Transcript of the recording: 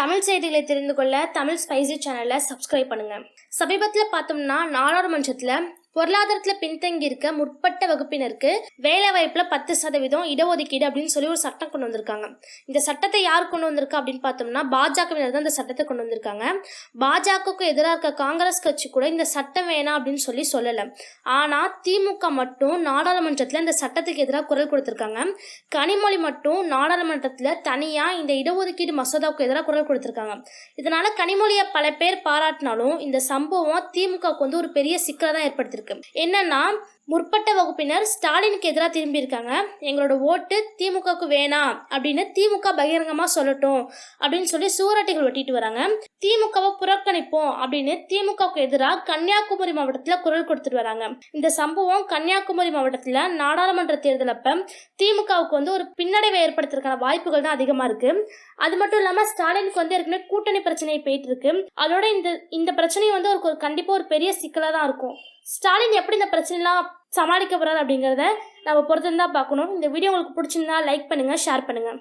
தமிழ் செய்திகளை தெரிந்து கொள்ள தமிழ் ஸ்பைசி சேனலை சப்ஸ்கிரைப் பண்ணுங்க. சமீபத்தில் பார்த்தோம்னா நாடாளுமன்றத்தில் பொருளாதாரத்தில் பின்தங்கி இருக்க முற்பட்ட வகுப்பினருக்கு வேலை வாய்ப்புல 10% இடஒதுக்கீடு அப்படின்னு சொல்லி ஒரு சட்டம் கொண்டு வந்திருக்காங்க. இந்த சட்டத்தை யார் கொண்டு வந்திருக்கா அப்படின்னு பார்த்தோம்னா பாஜகவினர் தான் இந்த சட்டத்தை கொண்டு வந்திருக்காங்க. பாஜகவுக்கு எதிராக இருக்க காங்கிரஸ் கட்சி கூட இந்த சட்டம் வேணாம் அப்படின்னு சொல்லல. ஆனா திமுக மட்டும் நாடாளுமன்றத்தில் இந்த சட்டத்துக்கு எதிராக குரல் கொடுத்திருக்காங்க. கனிமொழி மட்டும் நாடாளுமன்றத்தில் தனியா இந்த இடஒதுக்கீடு மசோதாவுக்கு எதிராக குரல் கொடுத்திருக்காங்க. இதனால கனிமொழியை பல பேர் பாராட்டினாலும் இந்த சம்பவம் திமுகவுக்கு ஒரு பெரிய சிக்கலை தான் ஏற்படுத்திருக்கு. என்னன்னா முற்பட்ட வகுப்பினர் ஸ்டாலினுக்கு எதிராக திரும்பி இருக்காங்க. எங்களோட ஓட்டு திமுகவுக்கு வேணாம் அப்படின்னு திமுக பகிரங்கமா சொல்லட்டும் அப்படின்னு சொல்லி சூரட்டிகள் வெட்டிட்டு வராங்க. திமுகவை புறக்கணிப்போம் அப்படின்னு திமுகவுக்கு எதிராக கன்னியாகுமரி மாவட்டத்துல குரல் கொடுத்துட்டு வராங்க. இந்த சம்பவம் கன்னியாகுமரி மாவட்டத்துல நாடாளுமன்ற தேர்தல் அப்ப திமுகவுக்கு ஒரு பின்னடைவை ஏற்படுத்துறதுக்கான வாய்ப்புகள் தான் அதிகமா இருக்கு. அது மட்டும் இல்லாம ஸ்டாலினுக்கு ஏற்கனவே கூட்டணி பிரச்சனை போயிட்டு இருக்கு. அதோட இந்த பிரச்சனை ஒரு கண்டிப்பா ஒரு பெரிய சிக்கலா தான் இருக்கும். ஸ்டாலின் எப்படி இந்த பிரச்சனைலாம் சமாளிக்க போறாரு அப்படிங்கிறத நம்ம பொறுத்து தான் பார்க்கணும். இந்த வீடியோ உங்களுக்கு பிடிச்சிருந்தா லைக் பண்ணுங்க, ஷேர் பண்ணுங்க.